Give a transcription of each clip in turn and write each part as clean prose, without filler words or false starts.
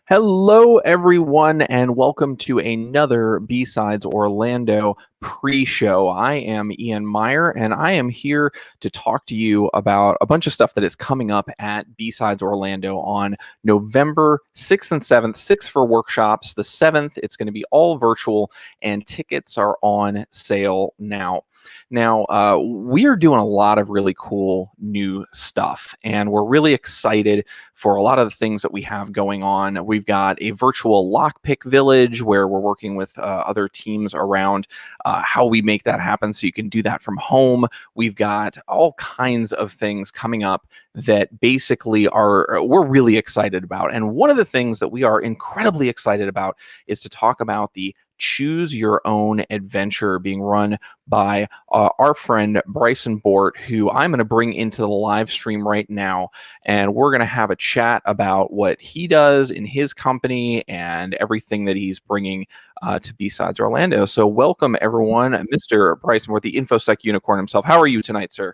Hello, everyone, and welcome to another BSides Orlando pre-show. I am Ian Meyer, and I am here to talk to you about a bunch of stuff that is coming up at BSides Orlando on November 6th and 7th. 6th for workshops. The 7th, it's going to be all virtual, and tickets are on sale now. Now, we are doing a lot of really cool new stuff, and we're really excited for a lot of the things that we have going on. We've got a virtual lockpick village where we're working with other teams around how we make that happen so you can do that from home. We've got all kinds of things coming up that basically we're really excited about. And one of the things that we are incredibly excited about is to talk about the Choose Your Own Adventure being run by our friend Bryson Bort, who I'm going to bring into the live stream right now. And we're going to have a chat about what he does in his company and everything that he's bringing to BSides Orlando. So welcome, everyone. Mr. Bryson Bort, the InfoSec unicorn himself. How are you tonight, sir?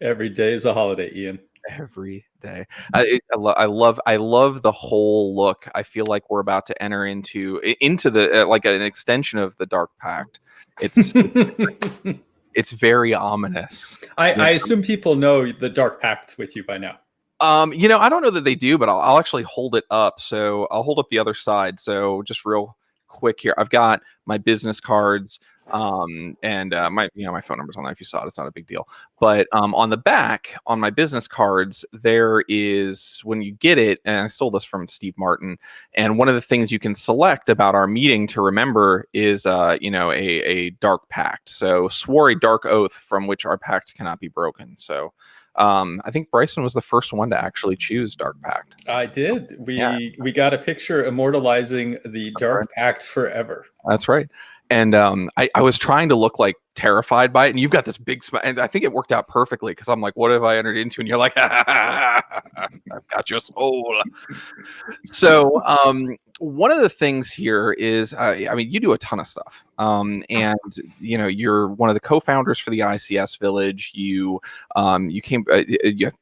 Every day is a holiday, Ian. Every day. I love the whole look. I feel like we're about to enter into the like an extension of the Dark Pact. It's very ominous. I assume people know the Dark Pact with you by now. I don't know that they do, but I'll actually hold it up. So I'll hold up the other side. So just real quick here, I've got my business cards. And my phone number's on there. If you saw it, it's not a big deal. But on the back, on my business cards, there is, when you get it, and I stole this from Steve Martin, and one of the things you can select about our meeting to remember is a dark pact. So swore a dark oath from which our pact cannot be broken. So I think Bryson was the first one to actually choose Dark Pact. I did. We got a picture immortalizing the Dark Pact forever. That's right. And I was trying to look like terrified by it, and you've got this big smile, and I think it worked out perfectly because I'm like, what have I entered into? And you're like, I've got your soul. So one of the things here is, you do a ton of stuff, and you're one of the co-founders for the ICS Village. You came, I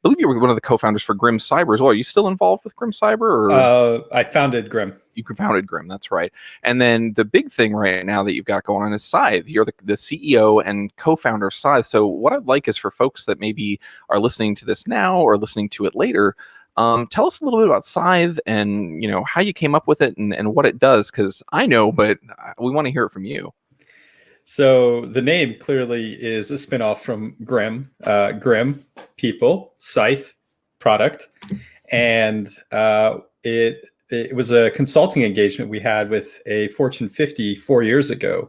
believe you were one of the co-founders for Grim Cyber as well. Are you still involved with Grim Cyber? Or? I founded Grim. You founded Grim, that's right. And then the big thing right now that you've got going on is Scythe. You're the CEO and co-founder of Scythe. So what I'd like is for folks that maybe are listening to this now or listening to it later, tell us a little bit about Scythe and how you came up with it and what it does, because I know, but we want to hear it from you. So the name clearly is a spinoff from Grim. Grim, people, Scythe, product. And it was a consulting engagement we had with a Fortune 50 4 years ago.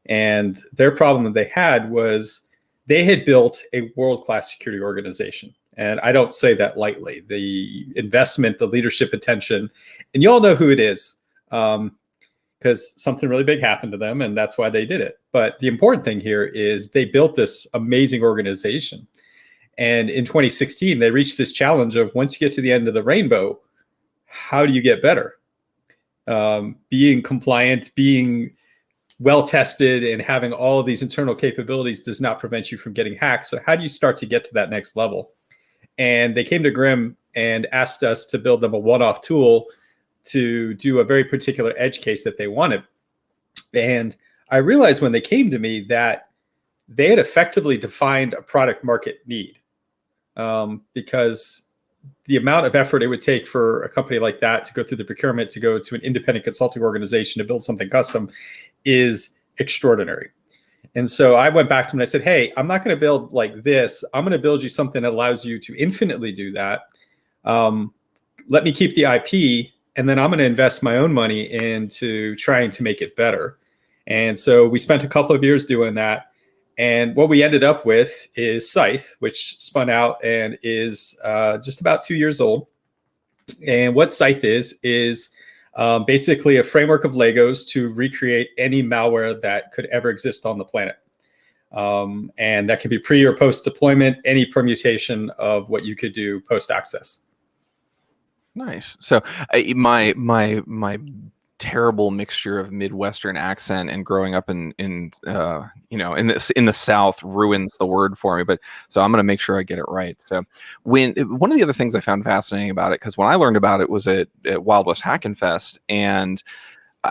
And their problem that they had was they had built a world-class security organization. And I don't say that lightly. The investment, the leadership attention, and you all know who it is, because something really big happened to them, and that's why they did it. But the important thing here is they built this amazing organization. And in 2016, they reached this challenge of, once you get to the end of the rainbow, how do you get better? Being compliant, being well-tested, and having all of these internal capabilities does not prevent you from getting hacked. So how do you start to get to that next level? And they came to Grim and asked us to build them a one-off tool to do a very particular edge case that they wanted. And I realized when they came to me that they had effectively defined a product market need, because the amount of effort it would take for a company like that to go through the procurement, to go to an independent consulting organization to build something custom is extraordinary. And so I went back to them and I said, hey, I'm not going to build like this. I'm going to build you something that allows you to infinitely do that. Let me keep the IP, and then I'm going to invest my own money into trying to make it better. And so we spent a couple of years doing that. And what we ended up with is Scythe, which spun out and is just about 2 years old. And what Scythe is basically a framework of Legos to recreate any malware that could ever exist on the planet. And that can be pre or post deployment, any permutation of what you could do post access. Nice. So my terrible mixture of Midwestern accent and growing up in in the South ruins the word for me. But so I'm going to make sure I get it right. So one of the other things I found fascinating about it, because when I learned about it was at Wild West Hackin' Fest, and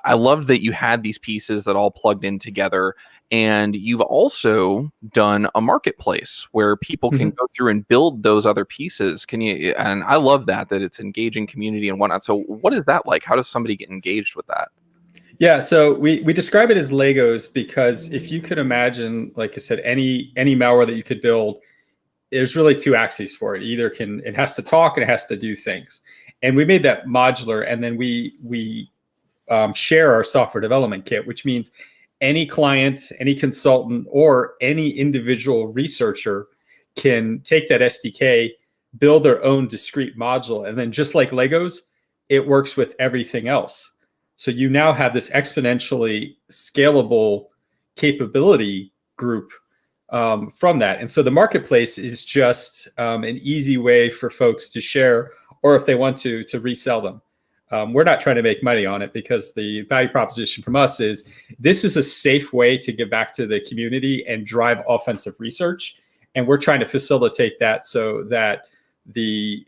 I loved that you had these pieces that all plugged in together. And you've also done a marketplace where people can go through and build those other pieces. Can you? And I love that it's engaging community and whatnot. So what is that like? How does somebody get engaged with that? Yeah, so we describe it as Legos because if you could imagine, like I said, any malware that you could build, there's really two axes for it. It has to talk and it has to do things. And we made that modular, and then we share our software development kit, which means any client, any consultant, or any individual researcher can take that SDK, build their own discrete module, and then just like Legos, it works with everything else. So you now have this exponentially scalable capability group from that. And so the marketplace is just an easy way for folks to share, or if they want to resell them. We're not trying to make money on it because the value proposition from us is this is a safe way to give back to the community and drive offensive research. And we're trying to facilitate that so that the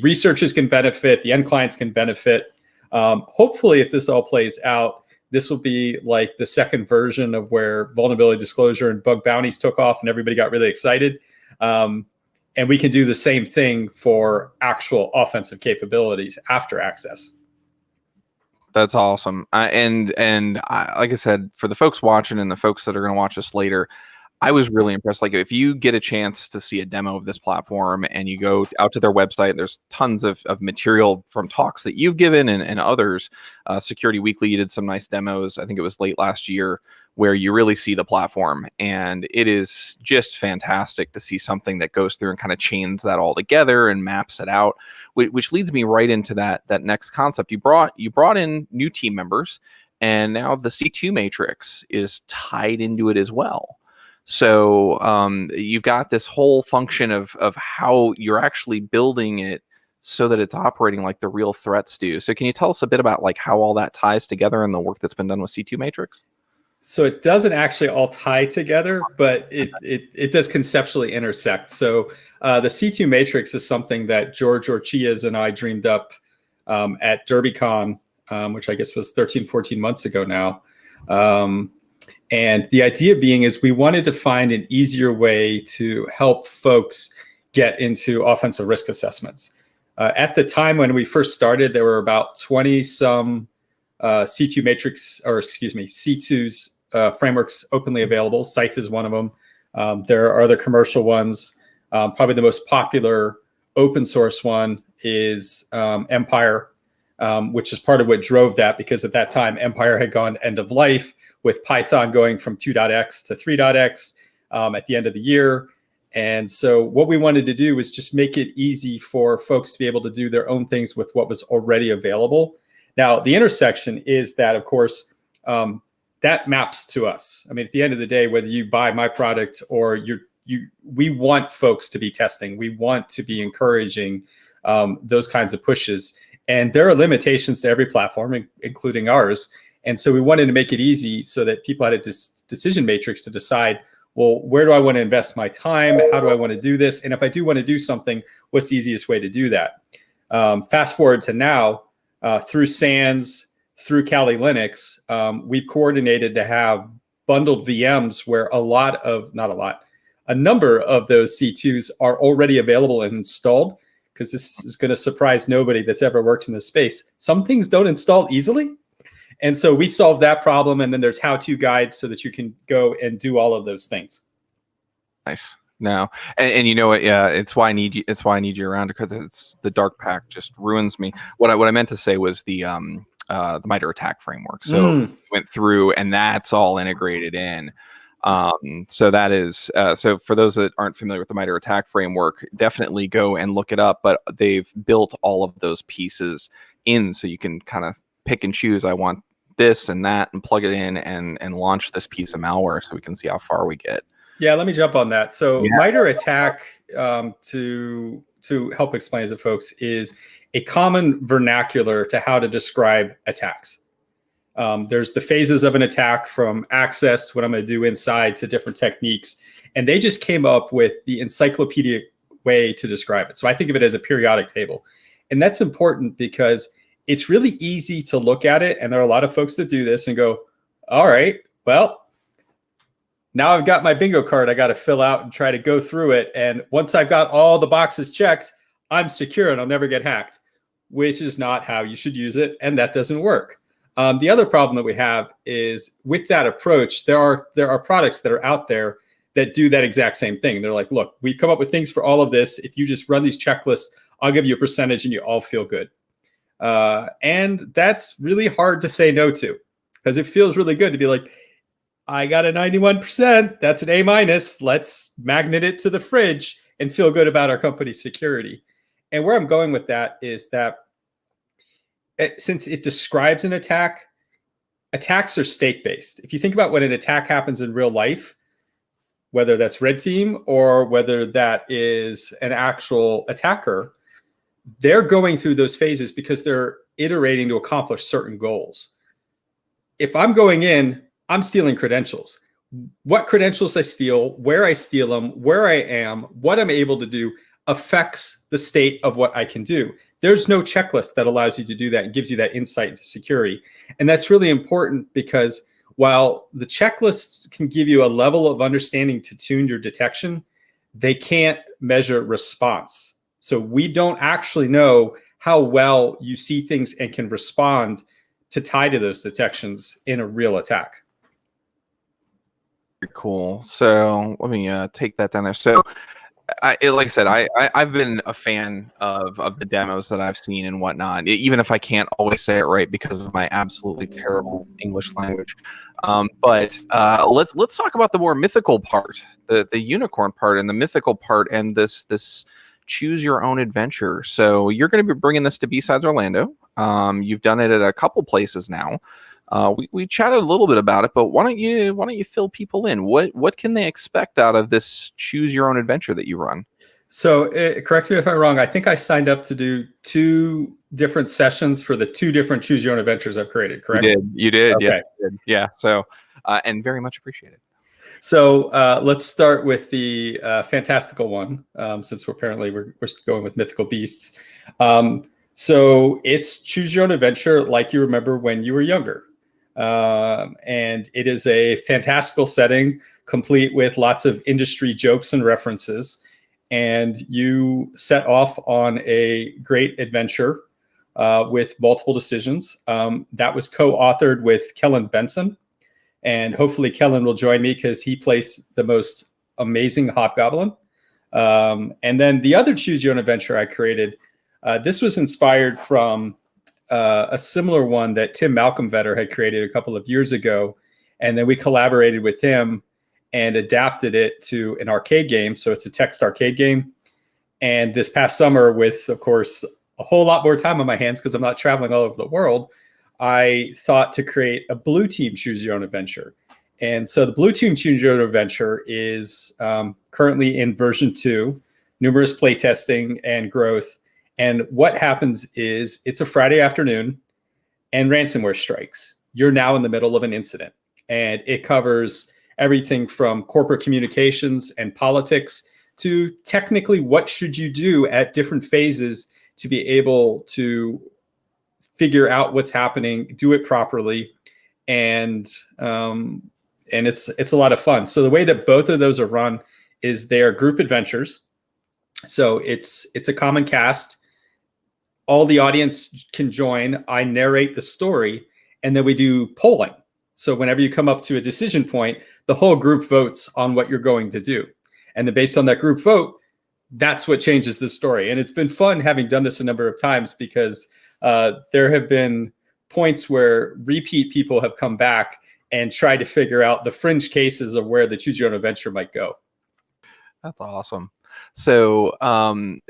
researchers can benefit, the end clients can benefit. Hopefully, if this all plays out, this will be like the second version of where vulnerability disclosure and bug bounties took off and everybody got really excited. And we can do the same thing for actual offensive capabilities after access. That's awesome. And like I said, for the folks watching and the folks that are going to watch us later, I was really impressed. Like, if you get a chance to see a demo of this platform and you go out to their website, there's tons of material from talks that you've given and others. Security Weekly, you did some nice demos. I think it was late last year, where you really see the platform. And it is just fantastic to see something that goes through and kind of chains that all together and maps it out, which leads me right into that next concept. You brought in new team members, and now the C2 matrix is tied into it as well. So you've got this whole function of how you're actually building it so that it's operating like the real threats do. So can you tell us a bit about like how all that ties together and the work that's been done with C2 Matrix? So it doesn't actually all tie together, but it does conceptually intersect. So the C2 Matrix is something that George Orchias and I dreamed up at DerbyCon, which I guess was 13, 14 months ago now. And the idea being is we wanted to find an easier way to help folks get into offensive risk assessments. At the time when we first started, there were about 20 some C2 matrix, or excuse me, C2's frameworks openly available. Scythe is one of them. There are other commercial ones. Probably the most popular open source one is Empire, which is part of what drove that, because at that time, Empire had gone end of life, with Python going from 2.x to 3.x at the end of the year. And so what we wanted to do was just make it easy for folks to be able to do their own things with what was already available. Now, the intersection is that, of course, that maps to us. I mean, at the end of the day, whether you buy my product or we want folks to be testing. We want to be encouraging those kinds of pushes. And there are limitations to every platform, including ours. And so we wanted to make it easy so that people had a decision matrix to decide, well, where do I want to invest my time? How do I want to do this? And if I do want to do something, what's the easiest way to do that? Fast forward to now, through SANS, through Kali Linux, we've coordinated to have bundled VMs where a number of those C2s are already available and installed, because this is going to surprise nobody that's ever worked in this space. Some things don't install easily. And so we solve that problem, and then there's how-to guides so that you can go and do all of those things. Nice. No, and you know what? Yeah, it's why I need you. It's why I need you around, because it's the dark pack just ruins me. What I meant to say was the MITRE ATT&CK framework. So went through, and that's all integrated in. So that is so for those that aren't familiar with the MITRE ATT&CK framework, definitely go and look it up. But they've built all of those pieces in, so you can kind of pick and choose. I want this and that, and plug it in and launch this piece of malware, so we can see how far we get. Yeah, let me jump on that. So MITRE ATT&CK, to help explain to folks, is a common vernacular to how to describe attacks. There's the phases of an attack, from access, what I'm going to do inside, to different techniques. And they just came up with the encyclopedic way to describe it. So I think of it as a periodic table. And that's important because it's really easy to look at it. And there are a lot of folks that do this and go, all right, well, now I've got my bingo card I got to fill out and try to go through it. And once I've got all the boxes checked, I'm secure and I'll never get hacked, which is not how you should use it. And that doesn't work. The other problem that we have is with that approach, there are products that are out there that do that exact same thing. They're like, look, we come up with things for all of this. If you just run these checklists, I'll give you a percentage and you all feel good. And that's really hard to say no to, because it feels really good to be like, I got a 91%. That's an A-. Let's magnet it to the fridge and feel good about our company's security. And where I'm going with that is that since it describes an attack, attacks are state-based. If you think about when an attack happens in real life, whether that's red team or whether that is an actual attacker, they're going through those phases because they're iterating to accomplish certain goals. If I'm going in, I'm stealing credentials. What credentials I steal, where I steal them, where I am, what I'm able to do affects the state of what I can do. There's no checklist that allows you to do that and gives you that insight into security. And that's really important because while the checklists can give you a level of understanding to tune your detection, they can't measure response. So we don't actually know how well you see things and can respond to tie to those detections in a real attack. Very cool. So let me take that down there. So like I said, I've been a fan of the demos that I've seen and whatnot, even if I can't always say it right because of my absolutely terrible English language. But let's talk about the more mythical part, the unicorn part and the mythical part, and this choose your own adventure. So you're going to be bringing this to BSides Orlando. You've done it at a couple places now. We chatted a little bit about it, but why don't you fill people in? What can they expect out of this choose your own adventure that you run? So correct me if I'm wrong. I think I signed up to do 2 different sessions for the 2 different choose your own adventures I've created. Correct? You did. Okay. Yeah, you did. Yeah. So and very much appreciated. So let's start with the fantastical one, since we're going with mythical beasts. So it's choose your own adventure like you remember when you were younger. And it is a fantastical setting, complete with lots of industry jokes and references. And you set off on a great adventure with multiple decisions. That was co-authored with Kellen Benson. And hopefully Kellen will join me because he plays the most amazing hobgoblin. And then the other choose your own adventure I created, this was inspired from a similar one that Tim Malcolmvetter had created a couple of years ago. And then we collaborated with him and adapted it to an arcade game. So it's a text arcade game. And this past summer, with, of course, a whole lot more time on my hands because I'm not traveling all over the world, I thought to create a blue team choose your own adventure. And so the blue team choose your own adventure is currently in version 2, numerous playtesting and growth. And what happens is it's a Friday afternoon and ransomware strikes. You're now in the middle of an incident, and it covers everything from corporate communications and politics to technically what should you do at different phases to be able to figure out what's happening, do it properly, and it's a lot of fun. So the way that both of those are run is they are group adventures. So it's a common cast. All the audience can join. I narrate the story, and then we do polling. So whenever you come up to a decision point, the whole group votes on what you're going to do. And then based on that group vote, that's what changes the story. And it's been fun having done this a number of times because there have been points where repeat people have come back and tried to figure out the fringe cases of where the choose your own adventure might go. That's awesome. So, and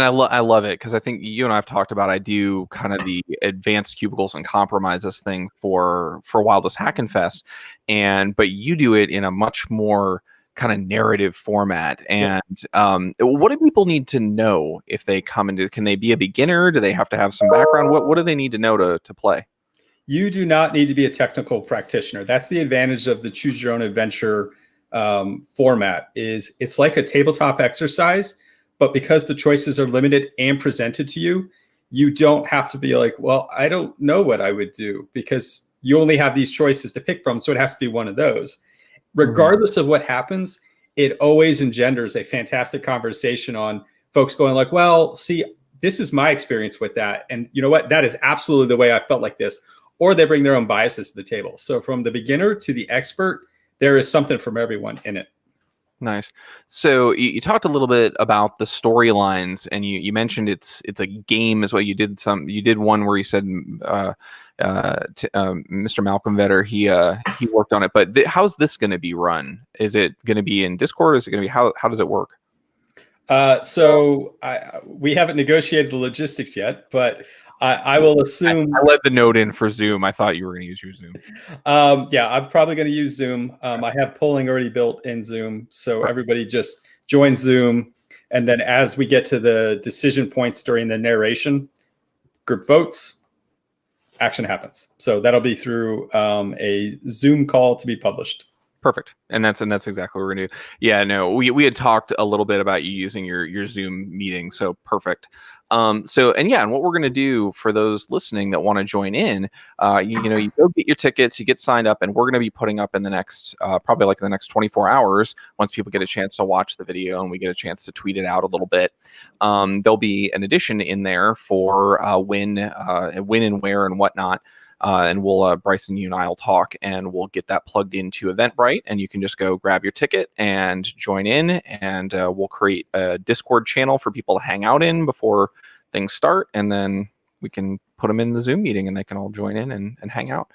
I love it because I think you and I have talked about, I do kind of the advanced cubicles and compromises thing for Wildest Hackin' Fest, but you do it in a much more kind of narrative format. And what do people need to know if they come into? Can they be a beginner? Do they have to have some background? What do they need to know to play? You do not need to be a technical practitioner. That's the advantage of the choose your own adventure format. Is it's like a tabletop exercise, but because the choices are limited and presented to you, you don't have to be like, well, I don't know what I would do, because you only have these choices to pick from. So it has to be one of those. Regardless of what happens, it always engenders a fantastic conversation on folks going like, well, see, this is my experience with that. And you know what? That is absolutely the way I felt like this. Or they bring their own biases to the table. So from the beginner to the expert, there is something from everyone in it. Nice. So you talked a little bit about the storylines, and you mentioned it's a game as well. You did one where you said Mr. Malcolm Vetter he worked on it. But how's this going to be run? Is it going to be in Discord? Is it going to be how does it work? So we haven't negotiated the logistics yet, but I will assume I let the note in for Zoom. I thought you were going to use your Zoom. Yeah, I'm probably going to use Zoom. I have polling already built in Zoom, so everybody just join Zoom, and then as we get to the decision points during the narration, group votes, action happens. So that'll be through a Zoom call to be published. Perfect. And that's exactly what we're gonna do. Yeah, no, we had talked a little bit about you using your Zoom meeting, so perfect. And what we're gonna do for those listening that want to join in, you go get your tickets, you get signed up, and we're gonna be putting up in the next probably like in the next 24 hours, once people get a chance to watch the video and we get a chance to tweet it out a little bit. There'll be an addition in there for when and where and whatnot. And we'll, Bryson, you and I will talk, and we'll get that plugged into Eventbrite, and you can just go grab your ticket and join in, and we'll create a Discord channel for people to hang out in before things start, and then we can put them in the Zoom meeting, and they can all join in and hang out.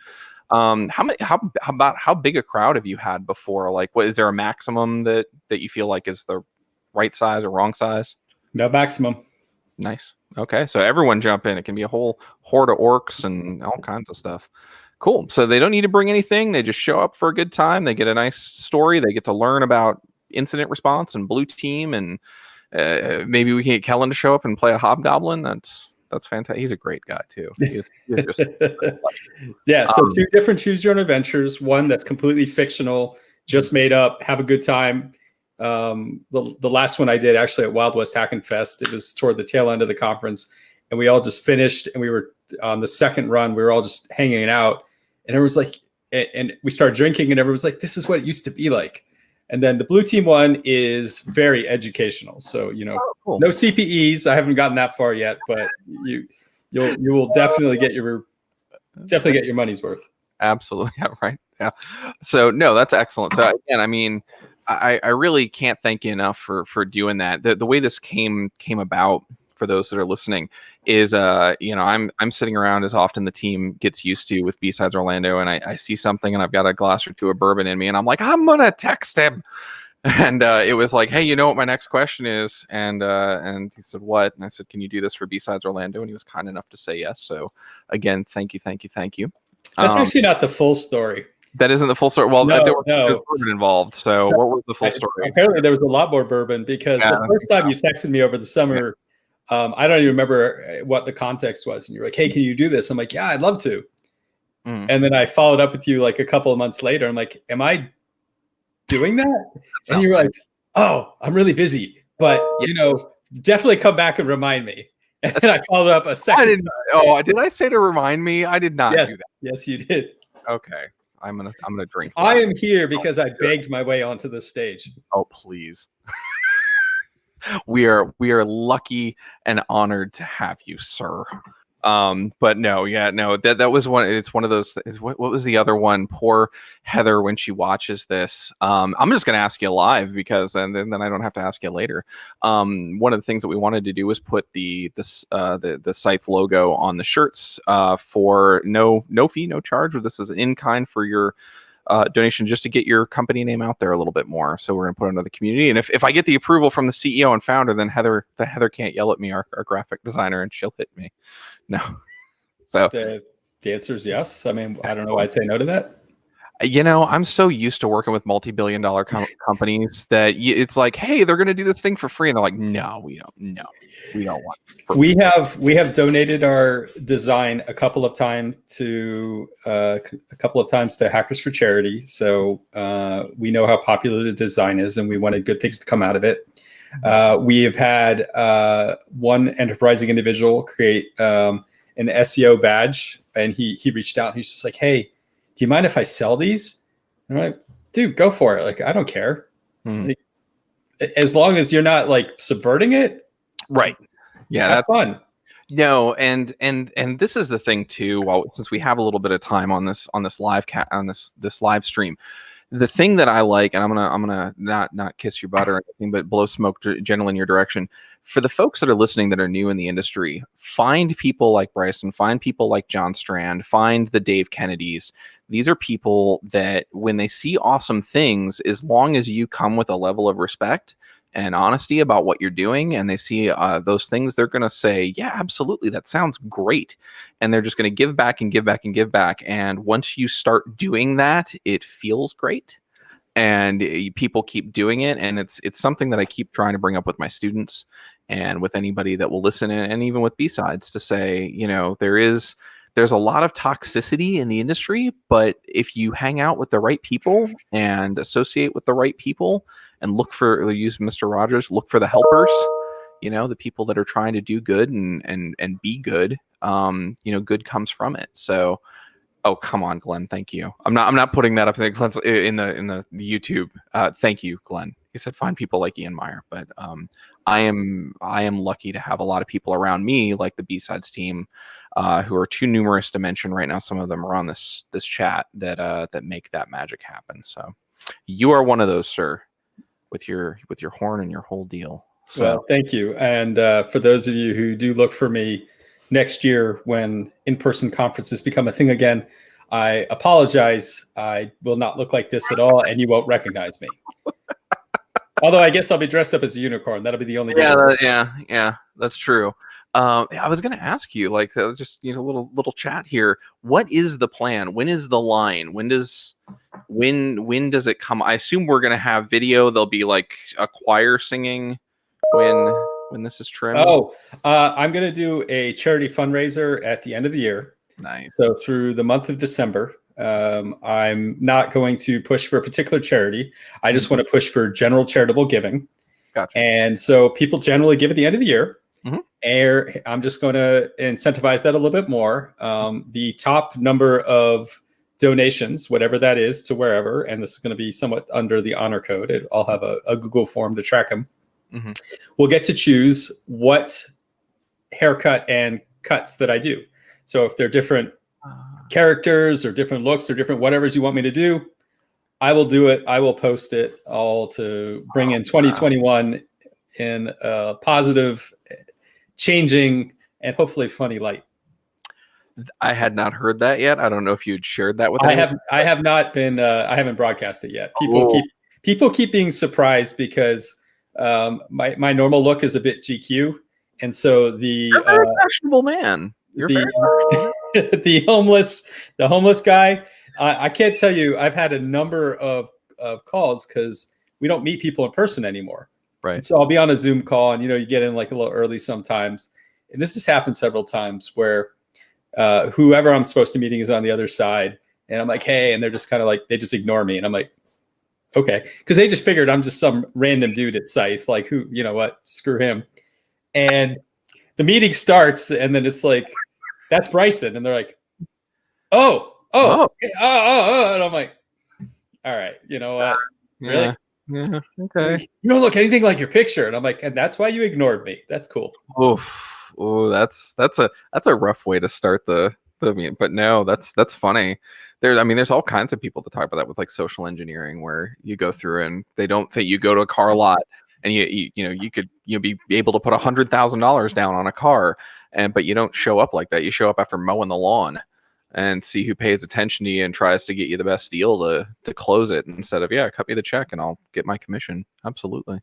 How big a crowd have you had before? Like, is there a maximum that you feel like is the right size or wrong size? No maximum. Nice. Okay, so everyone jump in. It can be a whole horde of orcs and all kinds of stuff. Cool. So they don't need to bring anything. They just show up for a good time. They get a nice story. They get to learn about incident response and blue team, and maybe we can get Kellen to show up and play a hobgoblin. That's fantastic. He's a great guy too. Yeah. So two different choose your own adventures. One that's completely fictional, just made up. Have a good time. The last one I did actually at Wild West Hackin' Fest, it was toward the tail end of the conference, and we all just finished, and we were on the second run, we were all just hanging out, and everyone was like, and we started drinking, and everyone was like, this is what it used to be like. And then the blue team one is very educational. So, cool. No CPEs. I haven't gotten that far yet, but you will definitely get your money's worth. Absolutely. Yeah, right. Yeah. So no, that's excellent. So again, I mean, I really can't thank you enough for doing that. The way this came about, for those that are listening, is I'm sitting around as often the team gets used to with BSides Orlando, and I see something and I've got a glass or two of bourbon in me, and I'm like, I'm gonna text him. And it was like, hey, you know what my next question is? And he said, what? And I said, can you do this for BSides Orlando? And he was kind enough to say yes. So again, thank you. That's actually not the full story. That isn't the full story. Well, there was bourbon involved. So what was the full story? Apparently there was a lot more bourbon, because the first time you texted me over the summer, I don't even remember what the context was. And you're like, hey, can you do this? I'm like, yeah, I'd love to. And then I followed up with you like a couple of months later. I'm like, am I doing that? And you were like, oh, I'm really busy, but definitely come back and remind me. And then I followed up a second time. Oh, did I say to remind me? I did not do that. Yes, you did. Okay. I'm gonna drink. I am here because I begged my way onto the stage. Oh, please. We are lucky and honored to have you, sir. But no, that was one. It's one of those. What was the other one? Poor Heather, when she watches this. I'm just gonna ask you live, because and then I don't have to ask you later. One of the things that we wanted to do was put the Scythe logo on the shirts for no fee, no charge. This is in kind for your donation, just to get your company name out there a little bit more. So we're gonna put it under the community, and if I get the approval from the CEO and founder, then Heather can't yell at me, our graphic designer, and she'll hit me. No. So the answer is yes. I mean, I don't know why I'd say no to that. I'm so used to working with multi-billion-dollar companies that it's like, hey, they're going to do this thing for free, and they're like, no, we don't. No, we don't want. It for We have donated our design a couple of times to Hackers for Charity. So we know how popular the design is, and we wanted good things to come out of it. We have had one enterprising individual create an SEO badge, and he reached out and he's just like, "Hey, do you mind if I sell these?" And I'm like, "Dude, go for it. Like, I don't care. Like, as long as you're not like subverting it." Right. Yeah, that's fun. No, and this is the thing too. Well, since we have a little bit of time on this this live stream, the thing that I like, and I'm gonna not kiss your butt or anything, but blow smoke gently in your direction. For the folks that are listening that are new in the industry, find people like Bryson, find people like John Strand, find the Dave Kennedys. These are people that when they see awesome things, as long as you come with a level of respect and honesty about what you're doing, and they see those things, they're going to say, yeah, absolutely, that sounds great. And they're just going to give back and give back and give back. And once you start doing that, it feels great. And people keep doing it. And it's something that I keep trying to bring up with my students and with anybody that will listen, and even with BSides, to say, there's a lot of toxicity in the industry, but if you hang out with the right people and associate with the right people and use Mr. Rogers, look for the helpers, the people that are trying to do good and be good, good comes from it. So, oh, come on, Glenn. Thank you. I'm not putting that up in the YouTube. Thank you, Glenn. He said, find people like Ian Meyer, but I am lucky to have a lot of people around me, like the BSides team, who are too numerous to mention right now. Some of them are on this chat that make that magic happen. So you are one of those, sir, with your horn and your whole deal. So. Well, thank you. And for those of you who do look for me next year when in-person conferences become a thing again, I apologize. I will not look like this at all, and you won't recognize me. Although I guess I'll be dressed up as a unicorn. That'll be the only. Yeah, that's true. I was going to ask you, like, just little chat here. What is the plan? When is the line? When does it come? I assume we're going to have video. There'll be like a choir singing when this is trimmed. Oh, I'm going to do a charity fundraiser at the end of the year. Nice. So through the month of December, I'm not going to push for a particular charity. I just want to push for general charitable giving. Gotcha. And so people generally give at the end of the year. Mm-hmm. And I'm just going to incentivize that a little bit more. The top number of donations, whatever that is, to wherever, and this is going to be somewhat under the honor code. I'll have a Google form to track them. Mm-hmm. We'll get to choose what haircut and cuts that I do. So if they're different characters or different looks or different whatevers you want me to do, I will do it. I will post it all to bring in 2021 in a positive, changing, and hopefully funny light. I had not heard that yet. I don't know if you'd shared that with I have not been. I haven't broadcast it yet. People keep being surprised because my normal look is a bit GQ, and so you're a very fashionable man. The homeless guy. I can't tell you. I've had a number of calls because we don't meet people in person anymore. Right. And so I'll be on a Zoom call, and you get in like a little early sometimes. And this has happened several times where whoever I'm supposed to meeting is on the other side, and I'm like, hey, and they're just kind of like, they just ignore me, and I'm like, okay, because they just figured I'm just some random dude at Scythe, like who, what, screw him. And the meeting starts, and then it's like, that's Bryson, and they're like, oh, and I'm like, all right, you know what, really? Yeah. Okay. You don't look anything like your picture, and I'm like, and that's why you ignored me. That's cool. Oh, that's a rough way to start the meeting, but no, that's funny. There's all kinds of people to talk about that with like social engineering, where you go through and they don't think you go to a car lot and you could be able to put $100,000 down on a car, but you don't show up like that. You show up after mowing the lawn and see who pays attention to you and tries to get you the best deal to close it, instead of, cut me the check and I'll get my commission. Absolutely.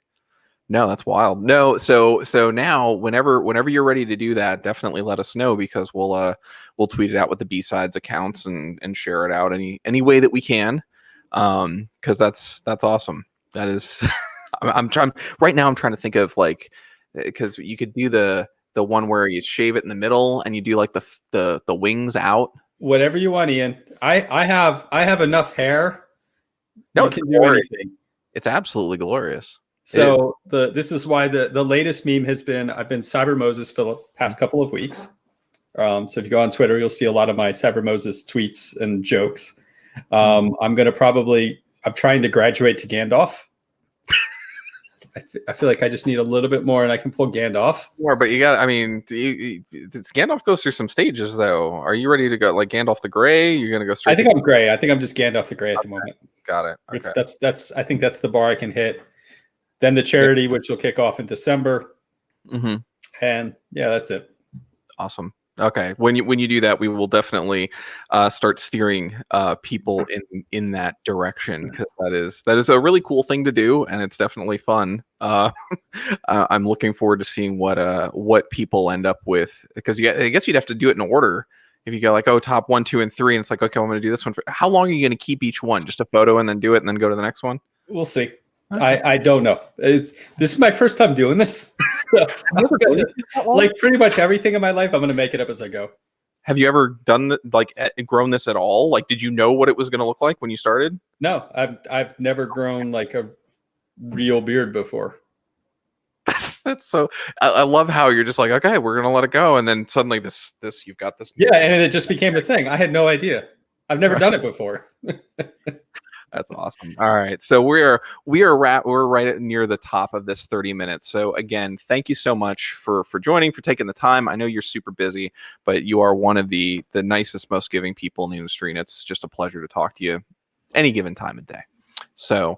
No, that's wild. No, so now whenever you're ready to do that, definitely let us know because we'll tweet it out with the BSides accounts and share it out any way that we can. Because that's awesome. That is I'm trying right now. I'm trying to think of like because you could do the one where you shave it in the middle and you do like the wings out. Whatever you want, Ian. I have enough hair. No, You it's can do glorious. anything. It's absolutely glorious. So this is why the latest meme has been I've been Cyber Moses for the past couple of weeks. So if you go on Twitter, you'll see a lot of my Cyber Moses tweets and jokes. I'm trying to graduate to Gandalf. I feel like I just need a little bit more and I can pull Gandalf. More, but you got. I mean, Gandalf goes through some stages, though. Are you ready to go like Gandalf the Gray? You're gonna go straight. I think I'm gray. I think I'm just Gandalf the Gray at the moment. Got it. Okay. That's I think that's the bar I can hit. Then the charity, which will kick off in December. Mm-hmm. And yeah, that's it. Awesome. Okay. When you do that, we will definitely start steering people in that direction because that is a really cool thing to do, and it's definitely fun. I'm looking forward to seeing what people end up with because I guess you'd have to do it in order. If you go like, oh, top 1, 2, and 3, and it's like, okay, I'm going to do this one. How long are you going to keep each one? Just a photo and then do it and then go to the next one? We'll see. Okay. I don't know. This is my first time doing this. So, like pretty much everything in my life, I'm going to make it up as I go. Have you ever done grown this at all? Like, did you know what it was going to look like when you started? No, I've never grown like a real beard before. That's so. I love how you're just like, okay, we're gonna let it go, and then suddenly this you've got this. Yeah, and it just became a thing. I had no idea. I've never done it before. That's awesome. All right, so we're right near the top of this 30 minutes. So again, thank you so much for joining, for taking the time. I know you're super busy, but you are one of the nicest, most giving people in the industry, and it's just a pleasure to talk to you any given time of day. So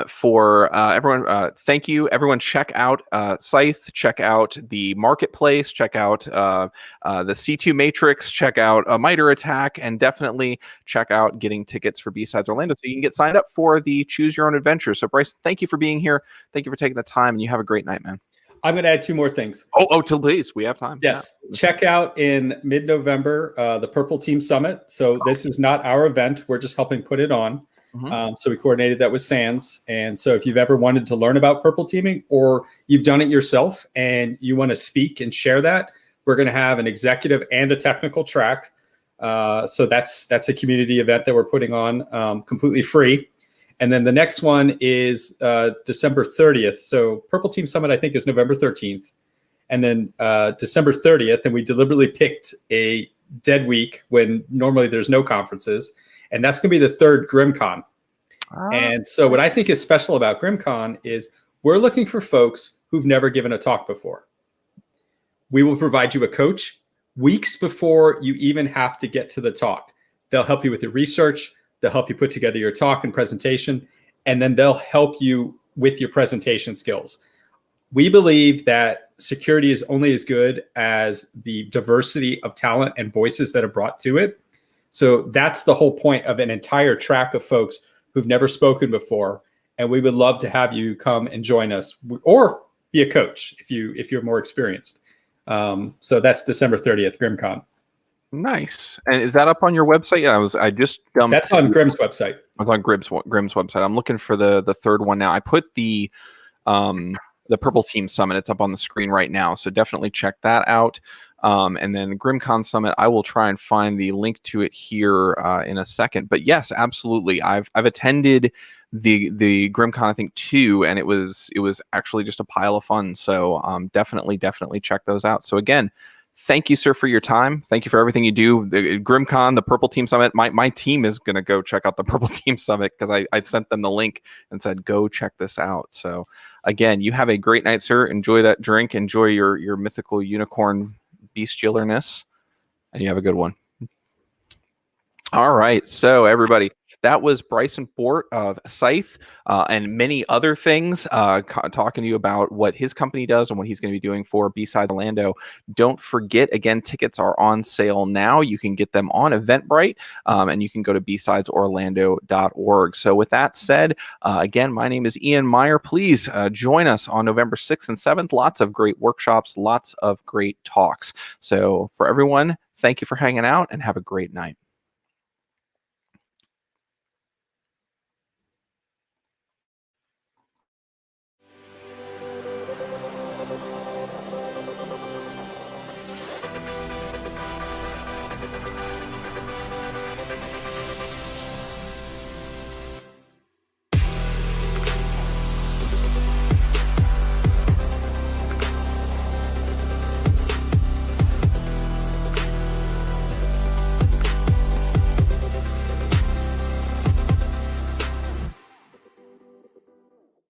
for everyone, thank you. Everyone check out Scythe, check out the Marketplace, check out the C2 Matrix, check out a Miter Attack, and definitely check out getting tickets for BSides Orlando so you can get signed up for the Choose Your Own Adventure. So Bryson, thank you for being here. Thank you for taking the time, and you have a great night, man. I'm going to add 2 more things. Oh, till please. We have time. Yes. Yeah. Check out in mid-November the Purple Team Summit. So this is not our event. We're just helping put it on. Mm-hmm. So we coordinated that with Sands. And so if you've ever wanted to learn about purple teaming or you've done it yourself and you want to speak and share that, we're going to have an executive and a technical track. So that's a community event that we're putting on completely free. And then the next one is December 30th. So Purple Team Summit, I think, is November 13th. And then December 30th, and we deliberately picked a dead week when normally there's no conferences. And that's going to be the 3rd GrimCon. And so what I think is special about GrimCon is we're looking for folks who've never given a talk before. We will provide you a coach weeks before you even have to get to the talk. They'll help you with your research. They'll help you put together your talk and presentation. And then they'll help you with your presentation skills. We believe that security is only as good as the diversity of talent and voices that are brought to it. So that's the whole point of an entire track of folks who've never spoken before. And we would love to have you come and join us or be a coach if you're more experienced. So that's December 30th, GrimCon. Nice. And is that up on your website? Yeah, I just dumped. That's on Grim's website. It's on Grim's website. I'm looking for the 3rd one now. I put the Purple Team Summit. It's up on the screen right now. So definitely check that out. And then the GrimCon Summit, I will try and find the link to it here in a second. But yes, absolutely. I've attended the GrimCon, I think 2, and it was actually just a pile of fun. So definitely check those out. So again, thank you, sir, for your time. Thank you for everything you do. The GrimCon, the Purple Team Summit. My team is going to go check out the Purple Team Summit because I sent them the link and said, go check this out. So again, you have a great night, sir. Enjoy that drink. Enjoy your mythical unicorn bestialarness, and you have a good one. All right. So everybody, That was Bryson Bort of Scythe and many other things, talking to you about what his company does and what he's going to be doing for BSides Orlando. Don't forget, again, tickets are on sale now. You can get them on Eventbrite, and you can go to bsidesorlando.org. So with that said, again, my name is Ian Meyer. Please join us on November 6th and 7th. Lots of great workshops, lots of great talks. So for everyone, thank you for hanging out and have a great night.